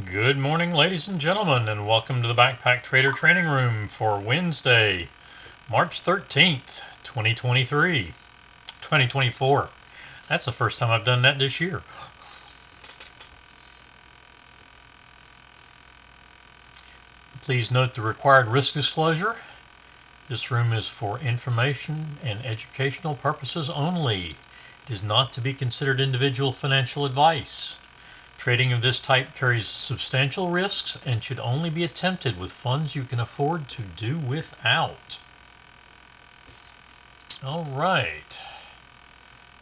Good morning, ladies and gentlemen, and welcome to the Backpacktrader training room for Wednesday, March 13th, 2024. That's the first time I've done that this year. Please note the required risk disclosure. This room is for information and educational purposes only. It is not to be considered individual financial advice. Trading of this type carries substantial risks and should only be attempted with funds you can afford to do without. All right.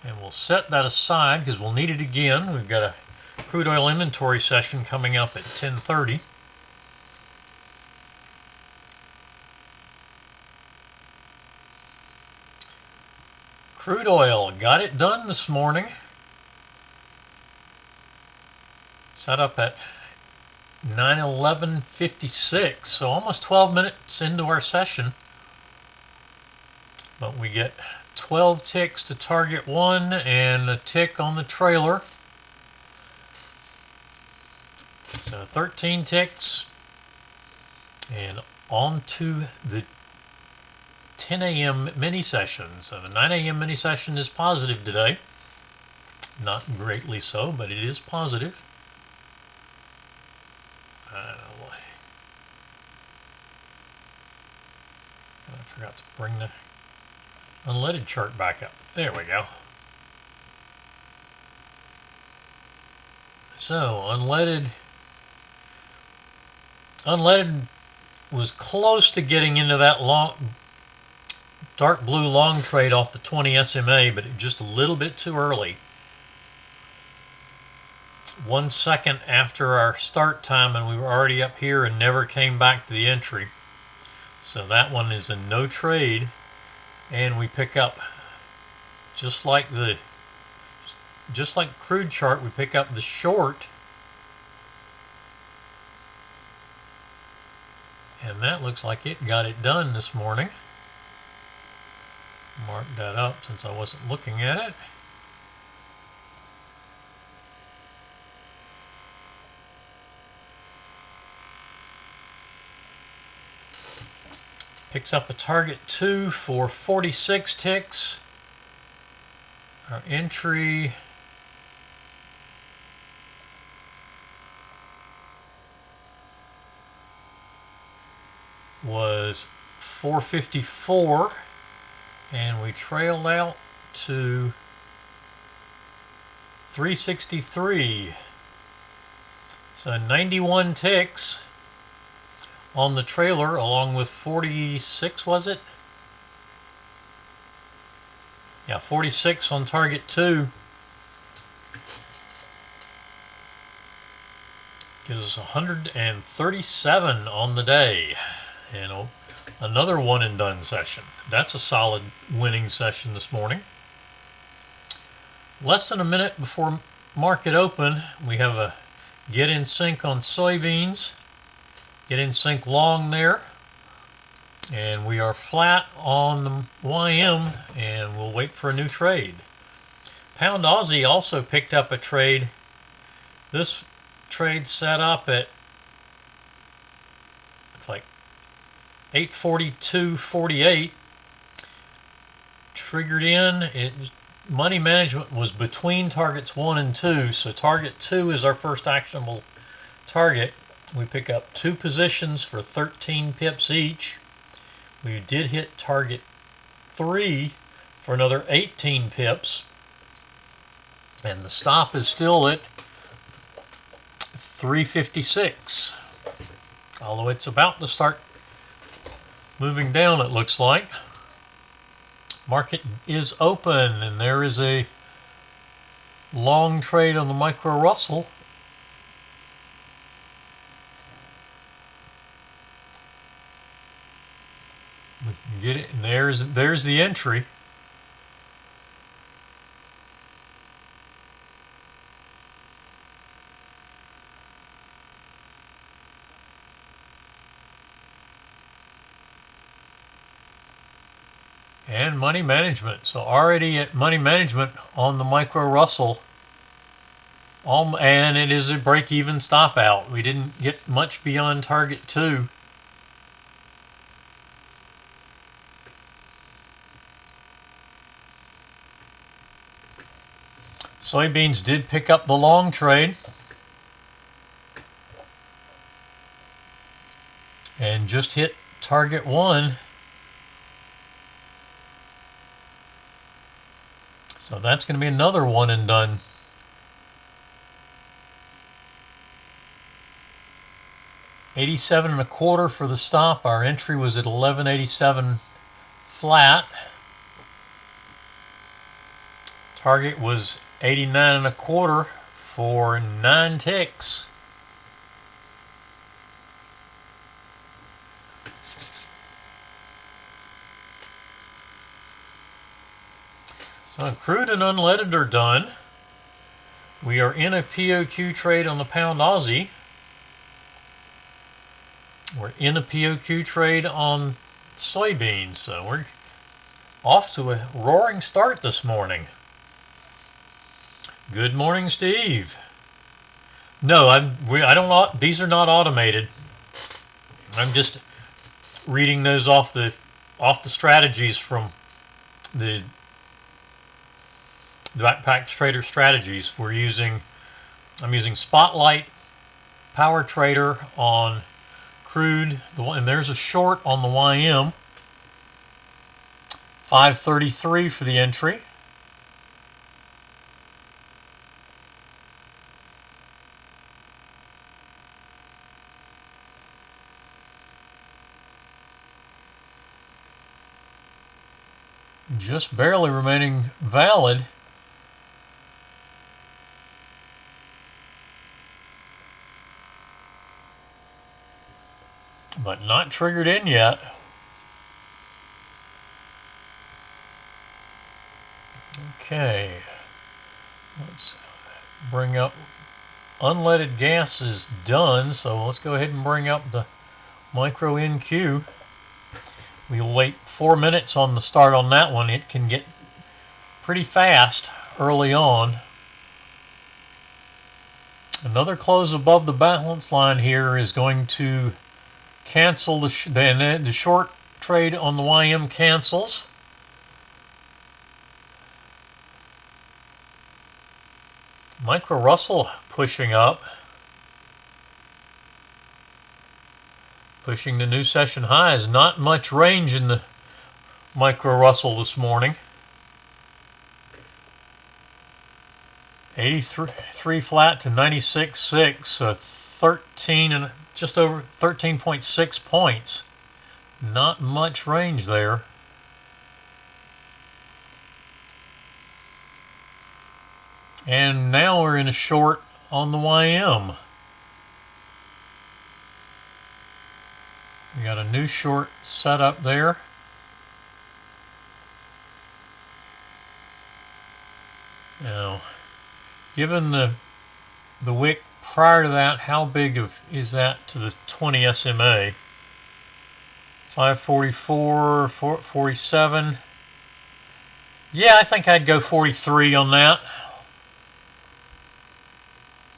And we'll set that aside because we'll need it again. We've got a crude oil inventory session coming up at 10:30. Crude oil got it done this morning. Set up at 9:11:56, so almost 12 minutes into our session. But we get 12 ticks to target one and a tick on the trailer. So 13 ticks and on to the 10 a.m. mini session. So the 9 a.m. mini session is positive today. Not greatly so, but it is positive. I forgot to bring the unleaded chart back up. There we go. So unleaded was close to getting into that dark blue long trade off the 20 SMA, but just a little bit too early. 1 second after our start time, and we were already up here and never came back to the entry. So that one is a no trade, and we pick up just like the crude chart, we pick up the short, and that looks like it got it done this morning. Mark that up since I wasn't looking at it. Picks up a target 2 for 46 ticks. Our entry was 454, and we trailed out to 363. So 91 ticks on the trailer, along with 46, was it? Yeah, 46 on target 2. Gives us 137 on the day. And another one and done session. That's a solid winning session this morning. Less than a minute before market open, we have a get in sync on soybeans. Get in sync long there, and we are flat on the YM, and we'll wait for a new trade. Pound Aussie also picked up a trade. This trade set up at, it's like 842.48, triggered in. Money management was between targets 1 and 2, so target 2 is our first actionable target. We pick up 2 positions for 13 pips each. We did hit target 3 for another 18 pips. And the stop is still at 356. Although it's about to start moving down, it looks like. Market is open, and there is a long trade on the micro Russell. We can get it, and there's the entry. And money management. So already at money management on the micro Russell, And it is a break-even stop out. We didn't get much beyond target 2. Soybeans did pick up the long trade and just hit target 1. So that's going to be another one and done. $87.25 for the stop. Our entry was at $11.87 flat. Target was $89.25 for 9 ticks. So crude and unleaded are done. We are in a POQ trade on the pound Aussie. We're in a POQ trade on soybeans. So we're off to a roaring start this morning. Good morning, Steve. No, I don't. These are not automated. I'm just reading those off the strategies from the Backpacktrader strategies. I'm using Spotlight Power Trader on crude, and there's a short on the YM. 533 for the entry. Just barely remaining valid. But not triggered in yet. Okay, let's bring up unleaded gas is done, so let's go ahead and bring up the micro NQ. We'll wait 4 minutes on the start on that one. It can get pretty fast early on. Another close above the balance line here is going to cancel the short trade on the YM cancels. Micro Russell pushing up, pushing the new session highs. Not much range in the Micro Russell this morning. 83 flat to 96.6, so 13 and just over 13.6 points. Not much range there. And now we're in a short on the YM. We got a new short set up there. Now, given the wick prior to that, how big is that to the 20 SMA? 544, 47. Yeah, I think I'd go 43 on that.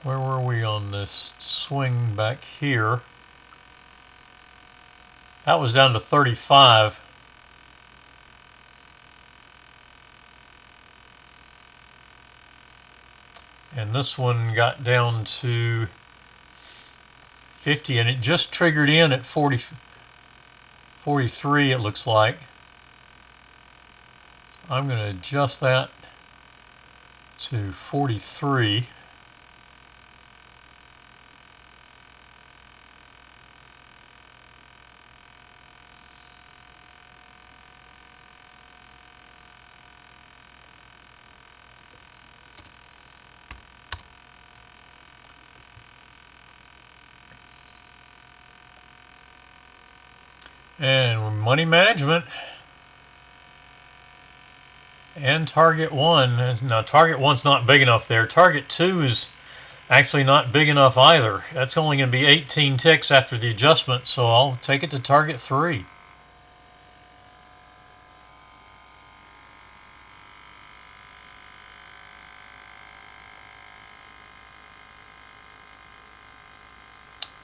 Where were we on this swing back here? That was down to 35. And this one got down to 50, and it just triggered in at 43, it looks like. So I'm going to adjust that to 43. And money management and target 1. Now target 1's not big enough there. Target 2 is actually not big enough either. That's only going to be 18 ticks after the adjustment, so I'll take it to target 3.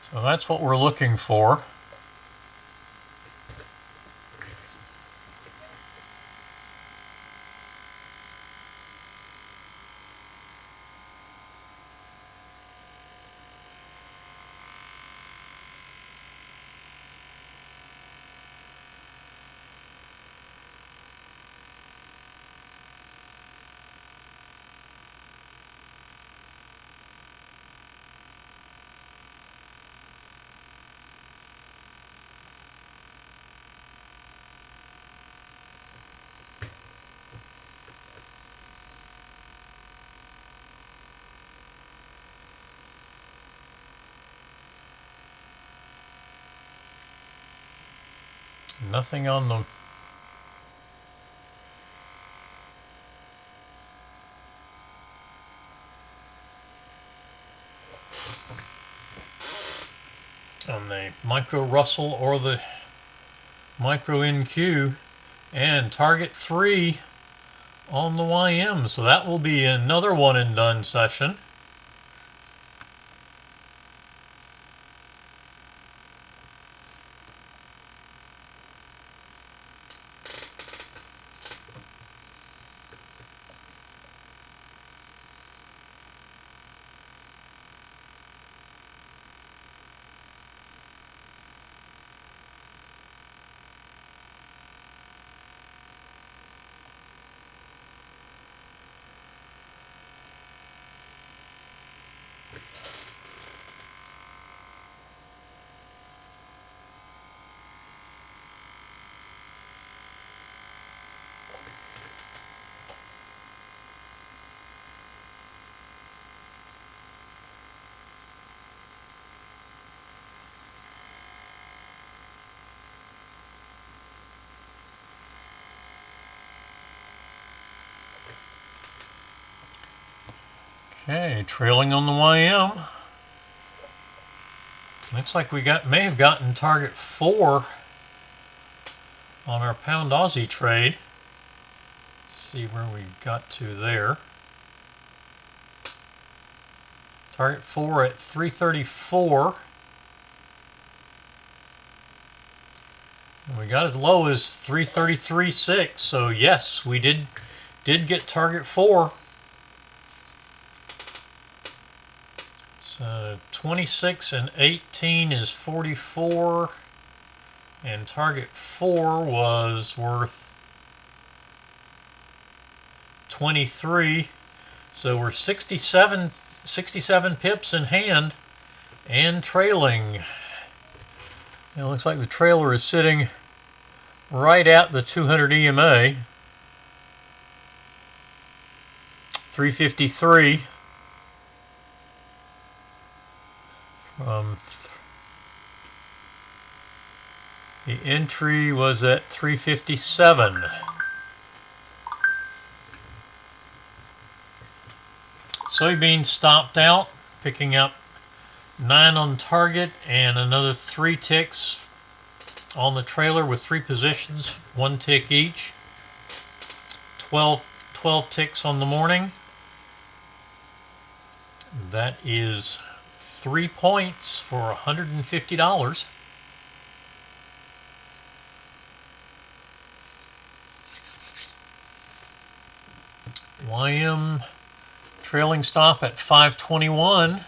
So that's what we're looking for. Nothing on the micro Russell or the micro NQ, and target 3 on the YM. So that will be another one and done session. Okay, trailing on the YM. Looks like we may have gotten target 4 on our pound Aussie trade. Let's see where we got to there. Target 4 at 334. And we got as low as 333.6. So yes, we did get target 4. So 26 and 18 is 44, and target 4 was worth 23. So we're 67 pips in hand and trailing. It looks like the trailer is sitting right at the 200 EMA. 353. The entry was at 357. Soybeans stopped out, picking up 9 on target and another 3 ticks on the trailer with 3 positions, 1 tick each. 12 ticks on the morning. That is 3 points for $150. YM trailing stop at 521.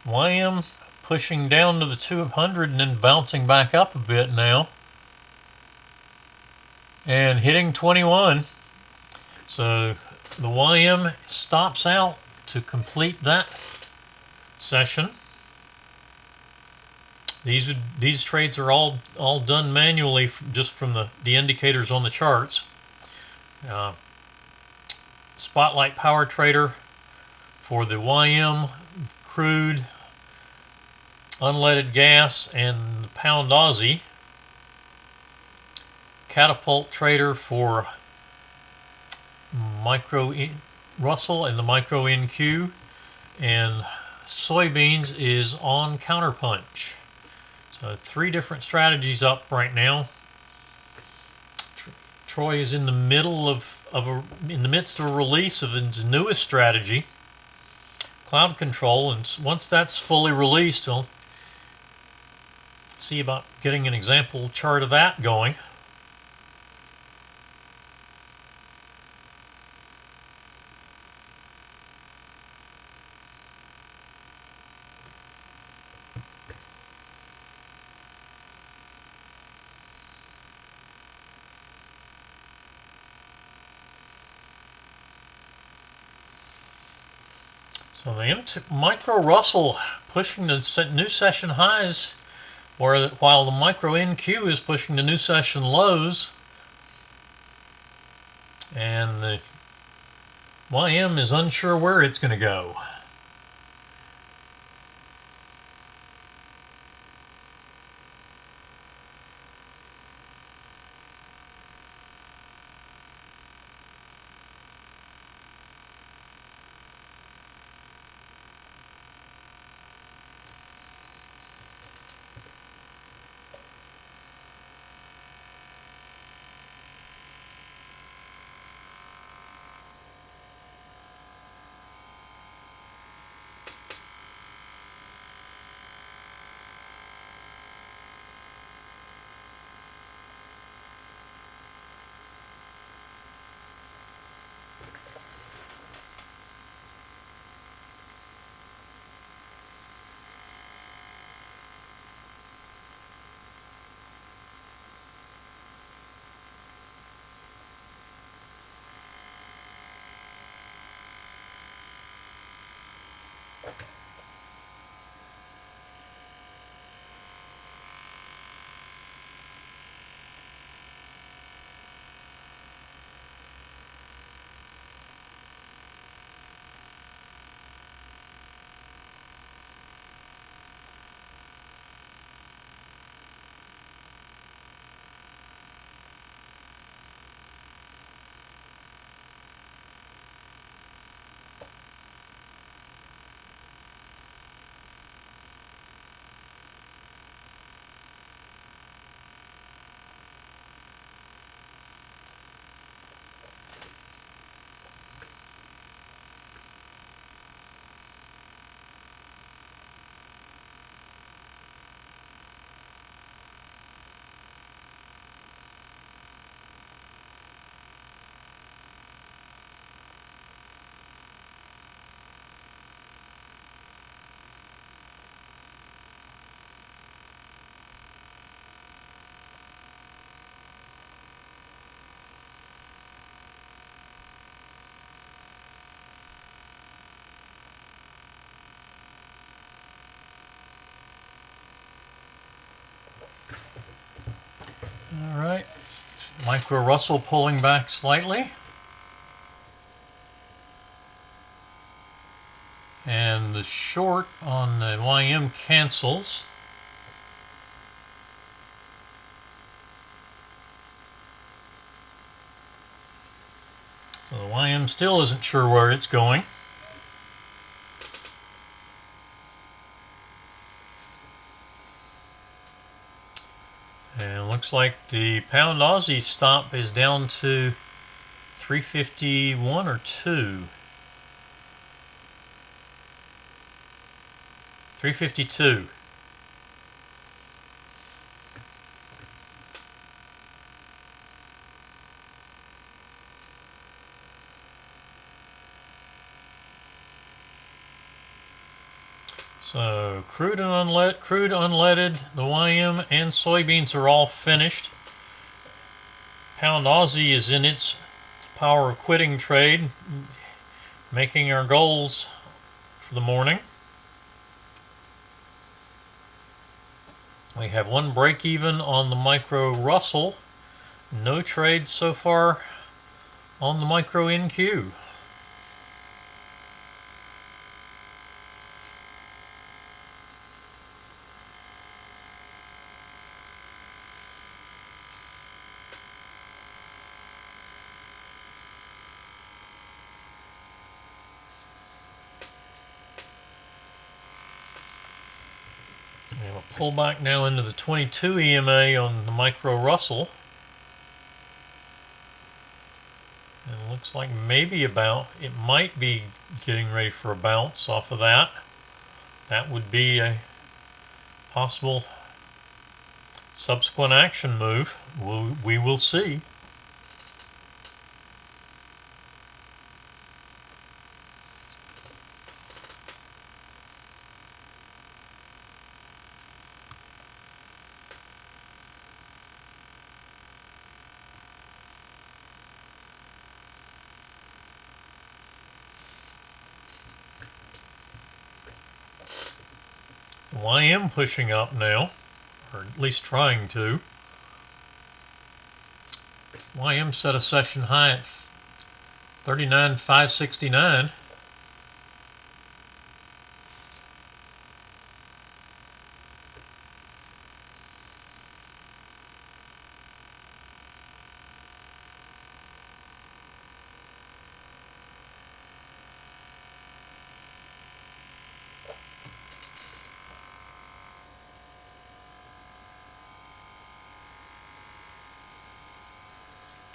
YM pushing down to the 200 and then bouncing back up a bit now. And hitting 21. So the YM stops out to complete that session. These trades are all done manually just from the indicators on the charts. Spotlight Power Trader for the YM, crude, unleaded gas, and the pound Aussie. Catapult Trader for micro Russell and the micro NQ, and soybeans is on Counterpunch. So So 3 different strategies up right now. Troy is in the middle in the midst of a release of his newest strategy, cloud control, and once that's fully released, I'll see about getting an example chart of that going. So the micro Russell pushing the new session highs, while the micro NQ is pushing the new session lows, and the YM is unsure where it's going to go. All right, micro Russell pulling back slightly, and the short on the YM cancels. So the YM still isn't sure where it's going. And it looks like the pound Aussie stop is down to 351 or 2. 352. So crude unleaded, the YM and soybeans are all finished. Pound Aussie is in its power of quitting trade, making our goals for the morning. We have one break even on the micro Russell. No trades so far on the micro NQ. We have a pullback now into the 22 EMA on the micro Russell. And it looks like maybe it might be getting ready for a bounce off of that. That would be a possible subsequent action move. We will see. YM pushing up now, or at least trying to. YM set a session high at 39,569.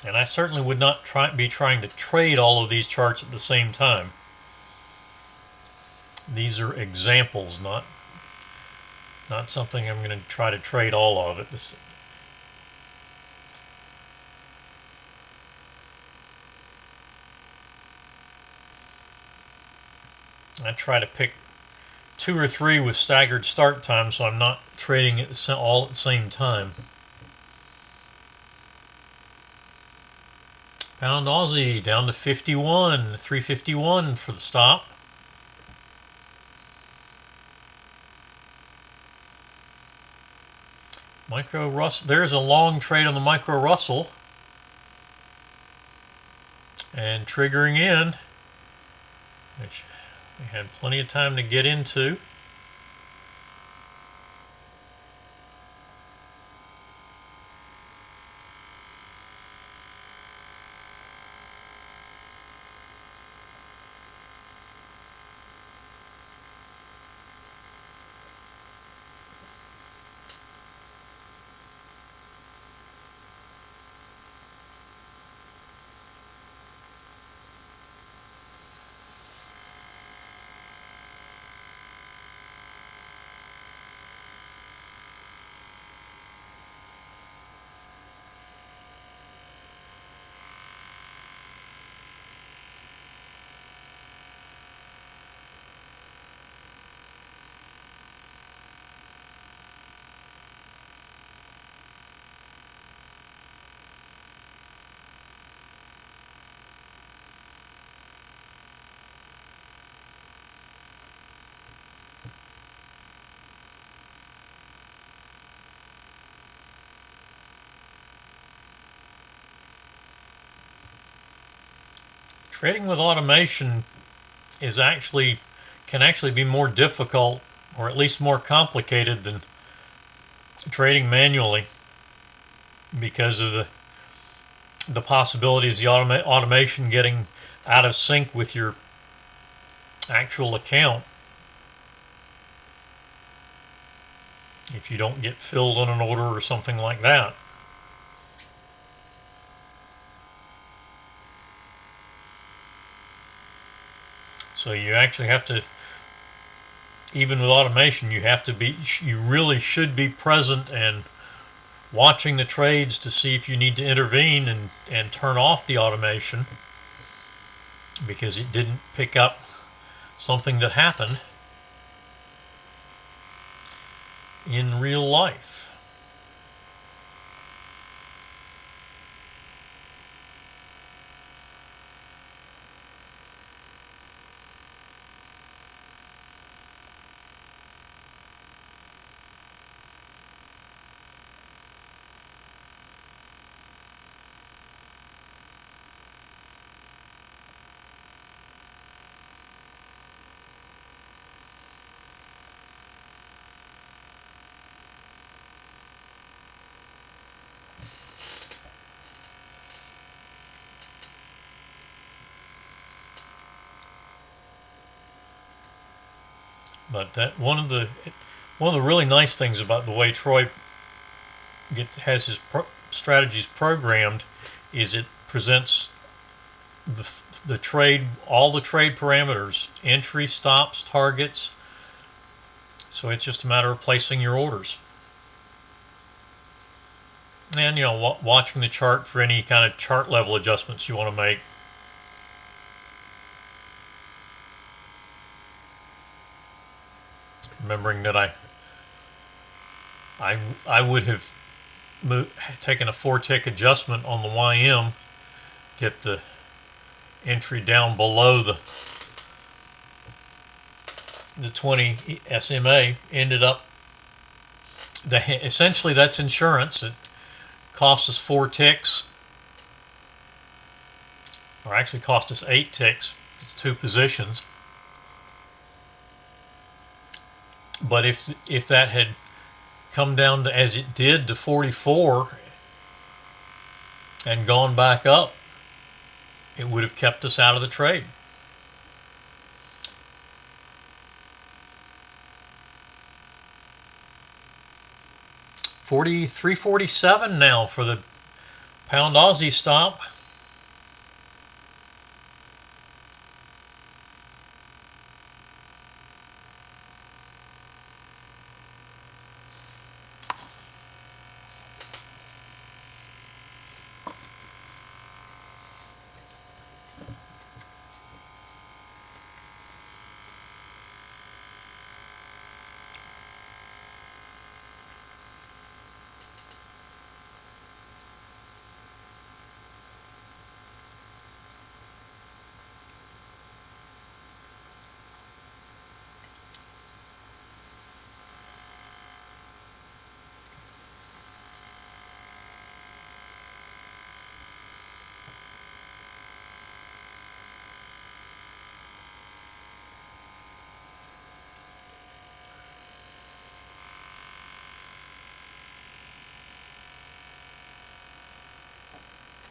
And I certainly would not be trying to trade all of these charts at the same time. These are examples, not something I'm going to try to trade all of it. I try to pick 2 or 3 with staggered start time, so I'm not trading it all at the same time. Pound Aussie down to 51, 351 for the stop. Micro Russell, there's a long trade on the micro Russell. And triggering in, which we had plenty of time to get into. Trading with automation can actually be more difficult, or at least more complicated, than trading manually, because of the possibilities of the automation getting out of sync with your actual account if you don't get filled on an order or something like that. So you actually have to, even with automation, you really should be present and watching the trades to see if you need to intervene and turn off the automation because it didn't pick up something that happened in real life. But that one of the One of the really nice things about the way Troy has his strategies programmed is it presents the trade, all the trade parameters, entry, stops, targets. So it's just a matter of placing your orders. And, you know, watching the chart for any kind of chart level adjustments you want to make. Remembering that I would have taken a 4-tick adjustment on the YM, get the entry down below the 20 SMA, ended up essentially that's insurance. It cost us 4 ticks, or actually cost us 8 ticks, 2 positions. But if that had come down to, as it did, to 44 and gone back up, it would have kept us out of the trade. $43.47 now for the pound Aussie stop.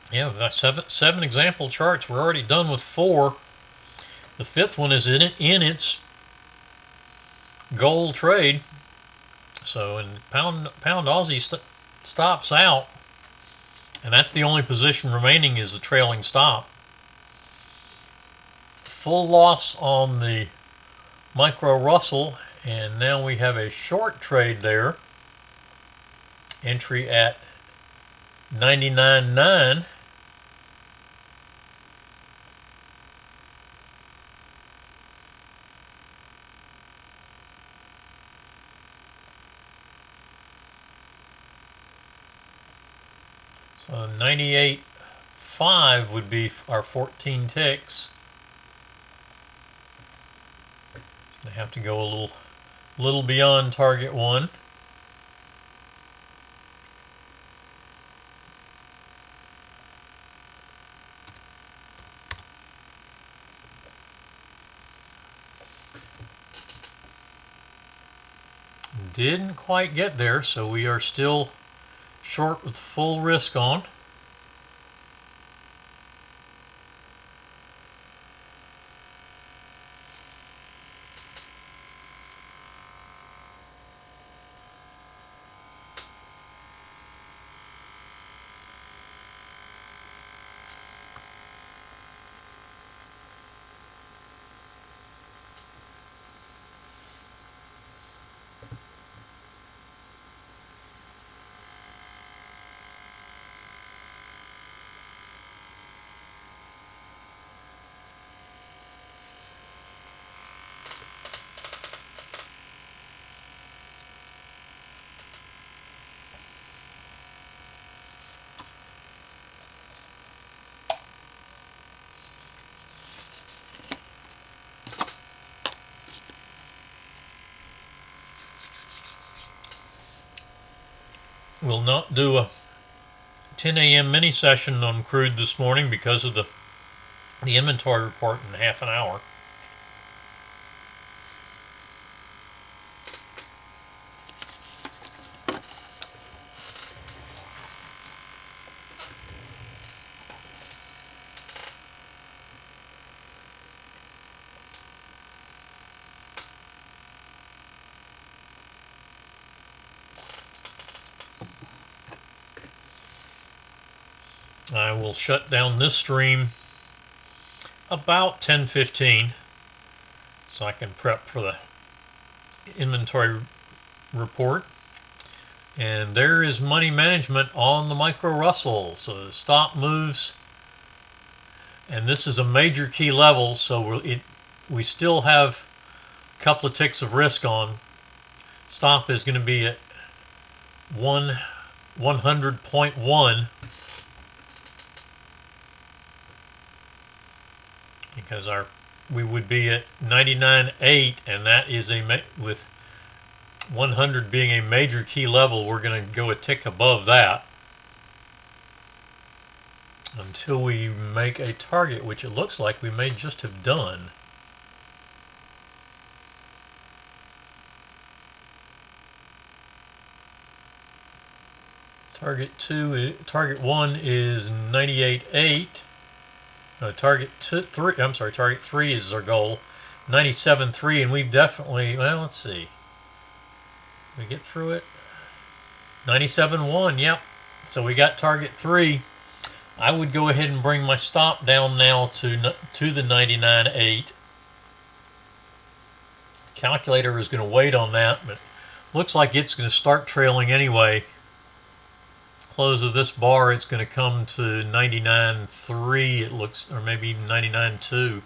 Yeah, we've got seven example charts. We're already done with 4. The 5th one is in its gold trade. So, and pound Aussie stops out, and that's the only position remaining is the trailing stop. Full loss on the micro Russell, and now we have a short trade there. Entry at 99.9. So 98.5 would be our 14 ticks. It's going to have to go a little beyond target 1. Didn't quite get there, so we are still short with full risk on. We'll not do a 10 a.m. mini session on crude this morning because of the inventory report in half an hour. I will shut down this stream about 10:15 so I can prep for the inventory report. And there is money management on the micro Russell. So the stop moves, and this is a major key level, so we still have a couple of ticks of risk on. Stop is going to be at 100.1 because we would be at 99.8, and that is with 100 being a major key level, we're going to go a tick above that until we make a target, which it looks like we may just have done. Target 1 is 98.8. No, target 3 is our goal, 97.3, and we've definitely, well, let's see. We get through it. 97.1, yep. So we got target 3. I would go ahead and bring my stop down now to the 99.8. Calculator is going to wait on that, but looks like it's going to start trailing anyway. Close of this bar, it's going to come to 99.3, it looks, or maybe 99.2.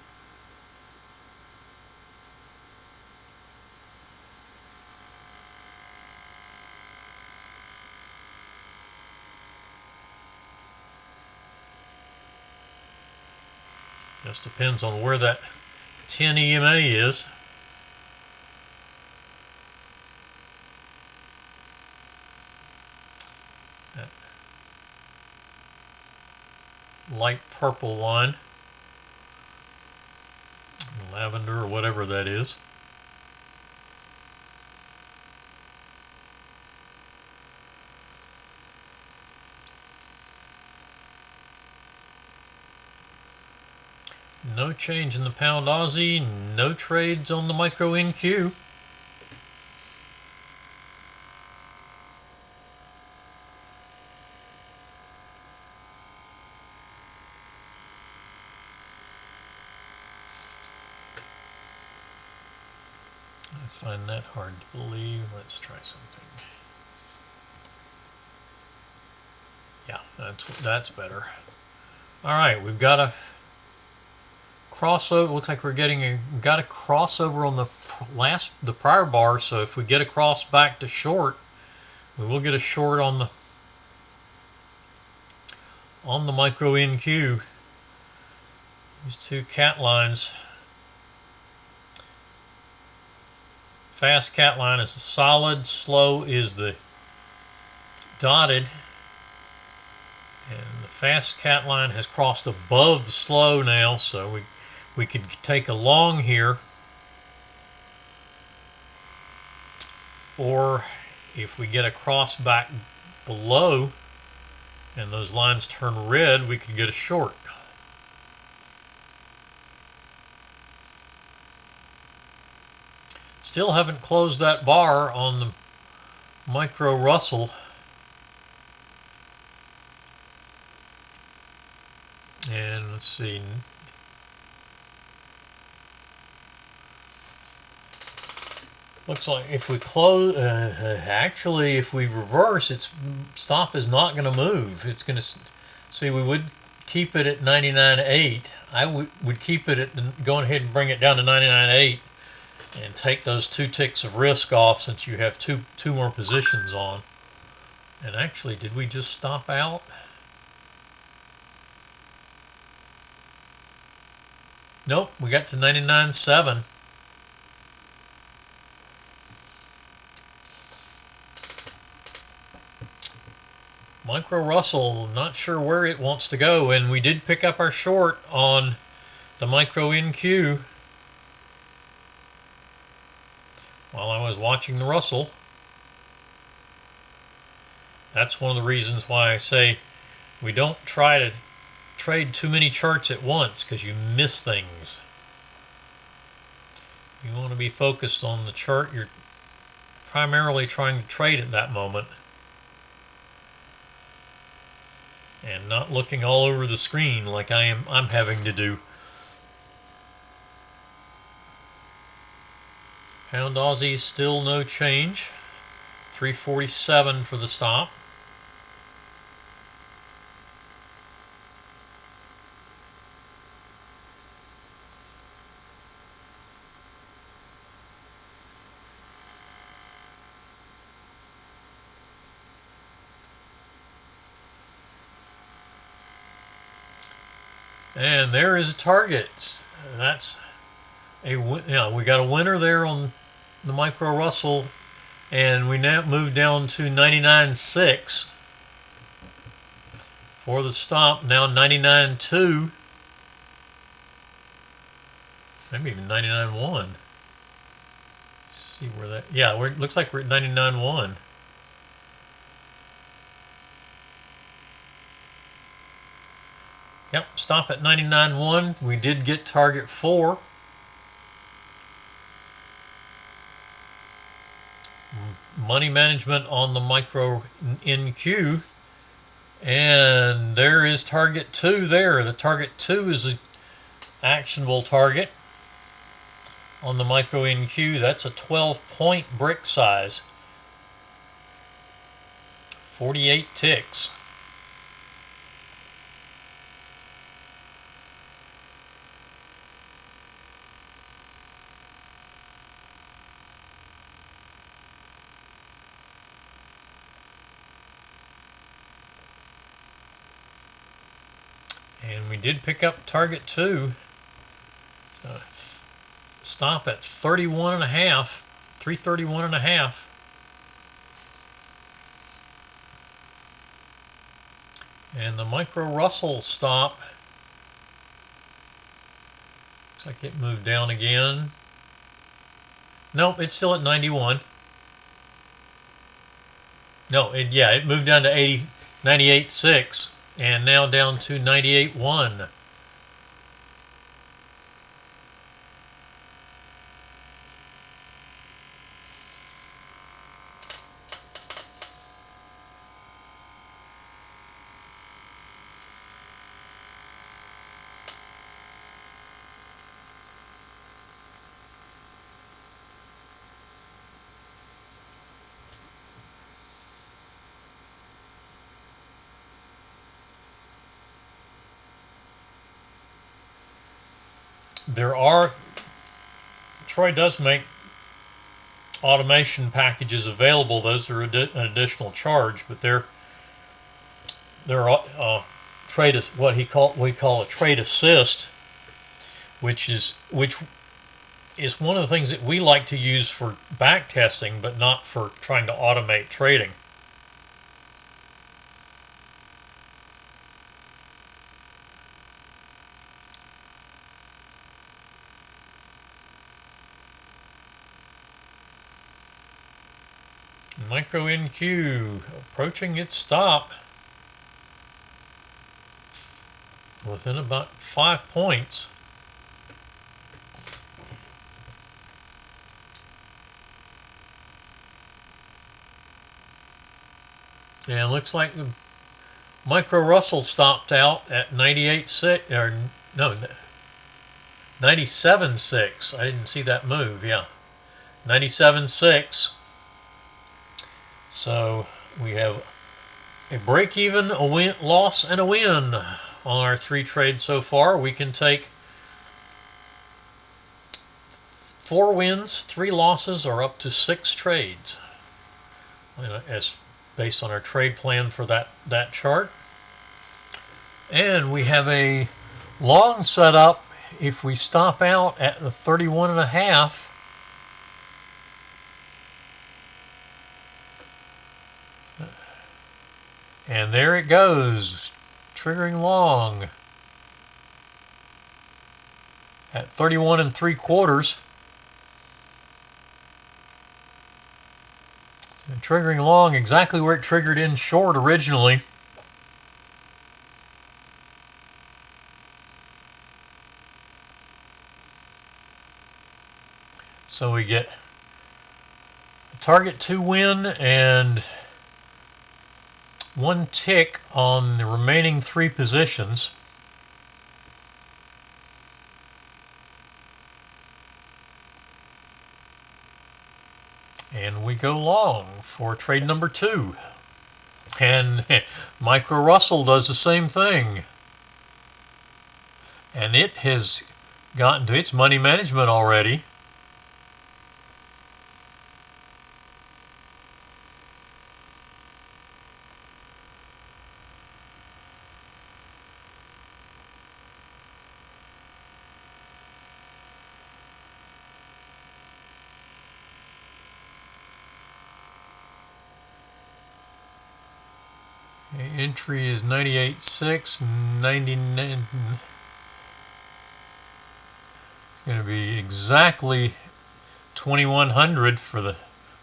Just depends on where that 10 EMA is. That light purple line, lavender or whatever that is. No change in the pound Aussie, no trades on the micro NQ. I find that hard to believe. Let's try something. Yeah, that's better. All right, we've got a crossover. Looks like we're got a crossover on the prior bar. So if we get a cross back to short, we will get a short on the micro NQ. These two cat lines. Fast cat line is the solid, slow is the dotted, and the fast cat line has crossed above the slow now, so we could take a long here, or if we get a cross back below and those lines turn red, we could get a short. Still haven't closed that bar on the micro Russell. And let's see. Looks like if we close, actually, if we reverse, its stop is not going to move. It's going to, see, we would keep it at 99.8. I would keep it at, go ahead and bring it down to 99.8 and take those 2 ticks of risk off since you have two more positions on. And actually, did we just stop out? Nope, we got to 99.7. Micro Russell, not sure where it wants to go, and we did pick up our short on the micro NQ while I was watching the Russell. That's one of the reasons why I say we don't try to trade too many charts at once, because you miss things. You want to be focused on the chart you're primarily trying to trade at that moment. and not looking all over the screen like I'm having to do. Pound Aussie still no change. 347 for the stop. And there is a target. That's we got a winner there on the micro Russell, and we now move down to 99.6 for the stop. Now 99.2, maybe even 99.1. See where that? Yeah, it looks like we're at 99.1. Yep, stop at 99.1. We did get target 4. Money management on the micro NQ, and there is target 2 there. The target 2 is an actionable target on the micro NQ. That's a 12-point brick size, 48 ticks. And we did pick up target 2. So stop at 31.5, 331.5. And the micro Russell stop, looks like it moved down again. Nope, it's still at 91. No, it moved down to 98.6. And now down to 98.1. Troy does make automation packages available. Those are an additional charge, but they're what we call a trade assist, which is one of the things that we like to use for back testing, but not for trying to automate trading. Micro NQ approaching its stop within about 5 points. And it looks like the micro Russell stopped out at 98.6, or no, 97.6. I didn't see that move. Yeah, 97.6. So we have a break even, a win, loss, and a win on our 3 trades so far. We can take 4 wins, 3 losses, or up to 6 trades, as based on our trade plan for that chart. And we have a long setup if we stop out at the 31.5. And there it goes, triggering long at 31 3/4. So triggering long exactly where it triggered in short originally. So we get a target 2 win and one tick on the remaining 3 positions. And we go long for trade number 2. And Micro Russell does the same thing. And it has gotten to its money management already. Entry is 98.6, 99. It's going to be exactly 2100 for the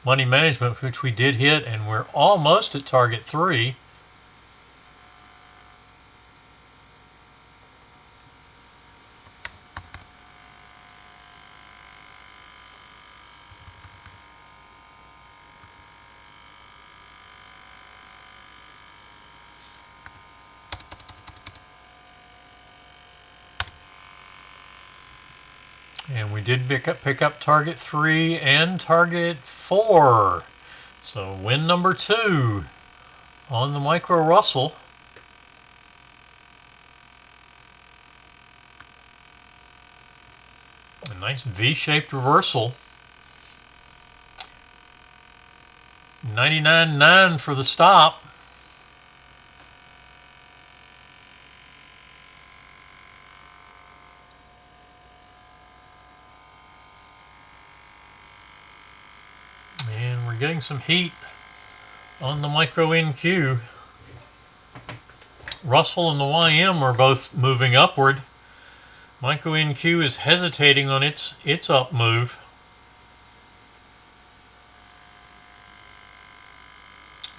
money management, which we did hit, and we're almost at target 3. And we did pick up target 3 and target 4. So win number 2 on the Micro Russell. A nice V-shaped reversal. 99.9 for the stop. And we're getting some heat on the Micro NQ. Russell and the YM are both moving upward. Micro NQ is hesitating on its up move.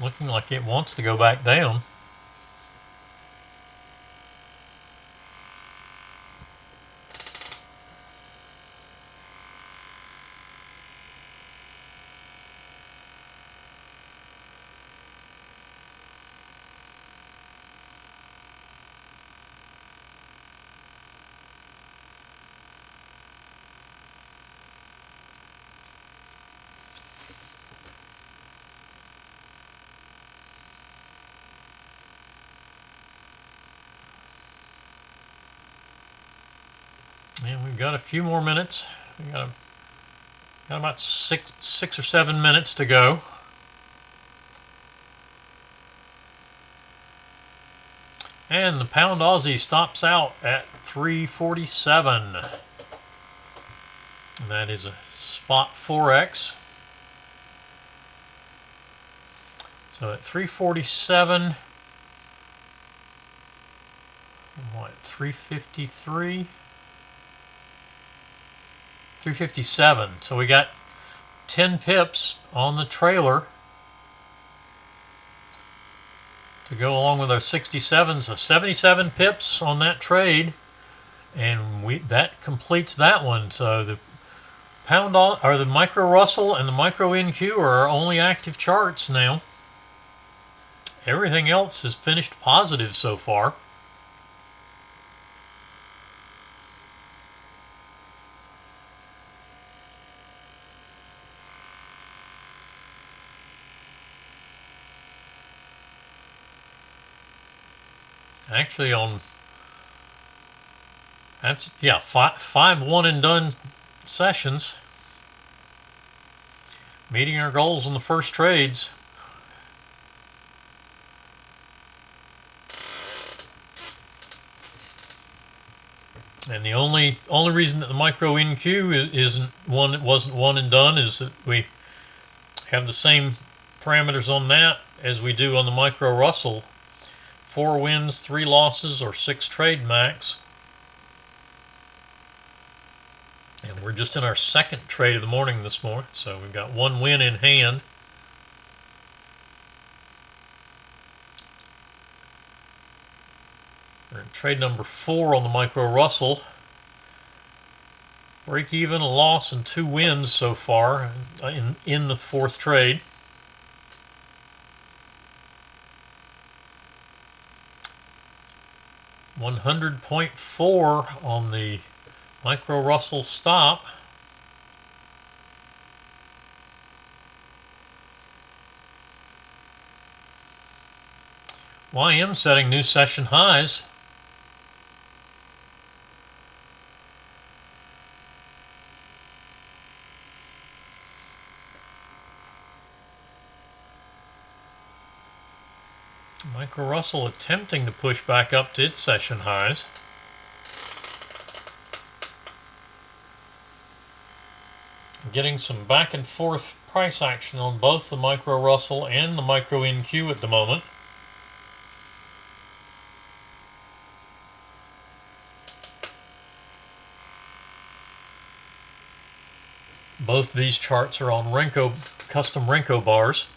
Looking like it wants to go back down. And we've got a few more minutes. We got about six or 7 minutes to go. And the pound Aussie stops out at 347. And that is a spot Forex. So at 347, what, 353? 357. So we got 10 pips on the trailer to go along with our 67. So 77 pips on that trade, and that completes that one. So the the Micro Russell and the Micro NQ are our only active charts now. Everything else is finished positive so far. Actually, five one and done sessions, meeting our goals in the first trades. And the only reason that the Micro NQ wasn't one and done is that we have the same parameters on that as we do on the Micro Russell. 4 wins, 3 losses, or 6 trade max. And we're just in our second trade of the morning this morning, so we've got 1 win in hand. We're in trade number 4 on the Micro Russell. Break even, a loss, and 2 wins so far in the 4th trade. 100.4 on the micro Russell stop. YM setting new session highs. Micro Russell attempting to push back up to its session highs. Getting some back and forth price action on both the Micro Russell and the Micro NQ at the moment. Both these charts are on custom Renko bars.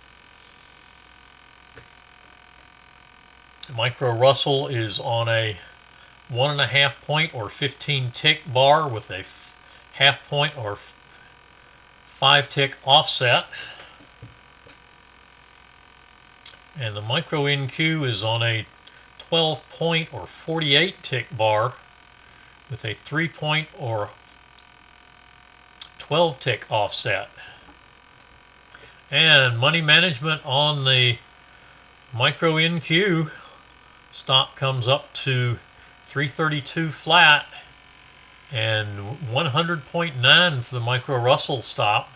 Micro Russell is on a 1.5 point or 15 tick bar with a half point or 5 tick offset. And the Micro NQ is on a 12 point or 48 tick bar with a 3 point or 12 tick offset. And money management on the Micro NQ stop comes up to 332 flat and 100.9 for the Micro Russell stop.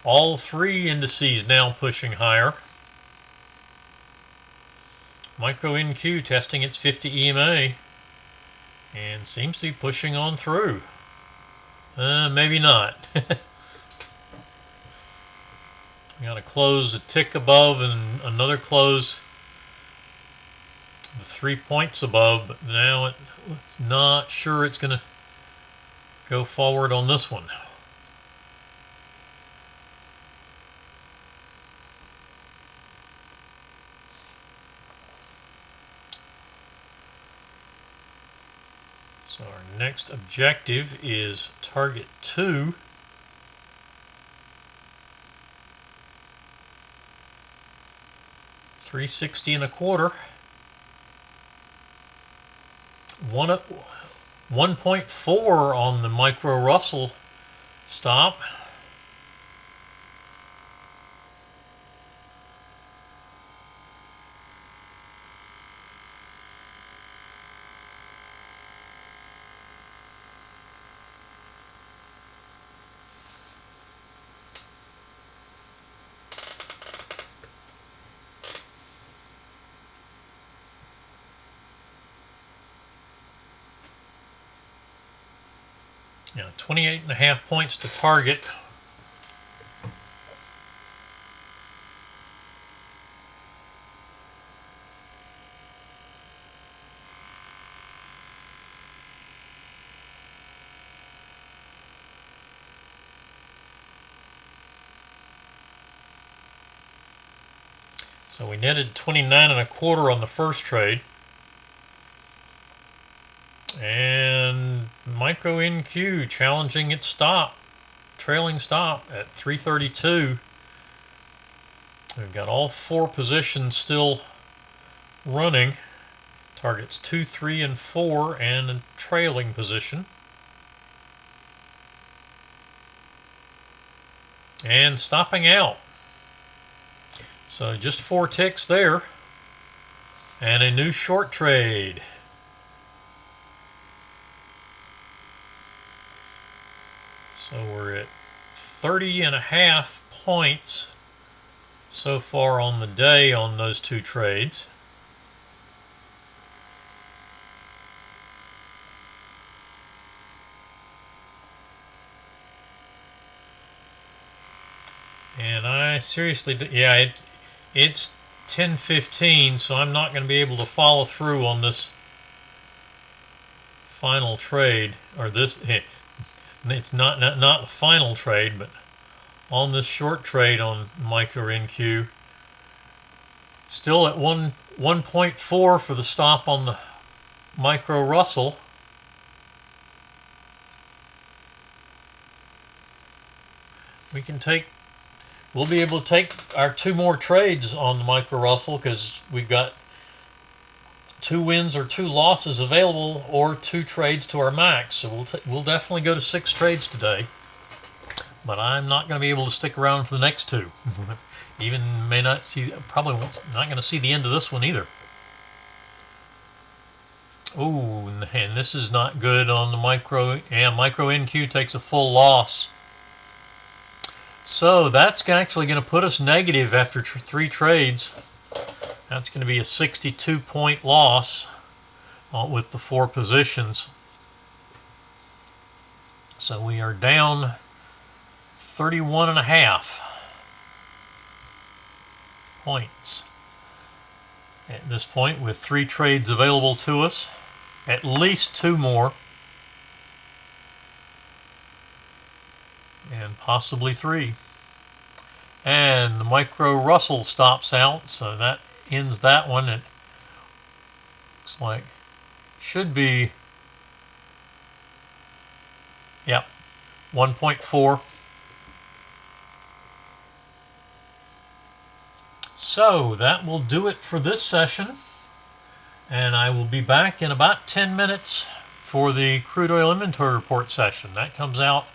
All three indices now pushing higher. Micro NQ testing its 50 EMA and seems to be pushing on through. Maybe not. We got to close a tick above and another close the 3 points above, but now it's not sure it's going to go forward on this one. So our next objective is target 2. $3.60 1.25. 1.4 on the Micro Russell stop. Yeah, 28.5 points to target. So we netted 29.25 on the first trade. And Micro NQ challenging its stop, trailing stop at 332. We've got all 4 positions still running. Targets 2, 3, and 4, and a trailing position. And stopping out. So just 4 ticks there. And a new short trade. So we're at 30.5 points so far on the day on those 2 trades. And I seriously, yeah, it's 10:15, so I'm not going to be able to follow through on this final trade, or this. It's not the final trade, but on this short trade on Micro NQ, still at 1.4 for the stop on the Micro Russell. We can take we'll be able to take our 2 more trades on the micro Russell because we've got 2 wins or 2 losses available, or 2 trades to our max. So we'll definitely go to 6 trades today, but I'm not going to be able to stick around for the next 2. Even may not see, probably not going to see the end of this one either. Oh, and this is not good on the micro. Yeah, micro NQ takes a full loss. So that's actually going to put us negative after 3 trades. That's going to be a 62-point loss with the 4 positions. So we are down 31.5 points at this point, with 3 trades available to us, at least 2 more, and possibly 3. And the micro Russell stops out, so that ends that one. It looks like should be, yep, 1.4. So that will do it for this session, and I will be back in about 10 minutes for the crude oil inventory report session. That comes out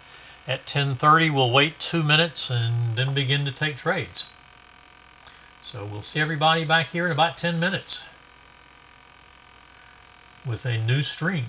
at 10:30. We'll wait 2 minutes and then begin to take trades. So we'll see everybody back here in about 10 minutes with a new stream.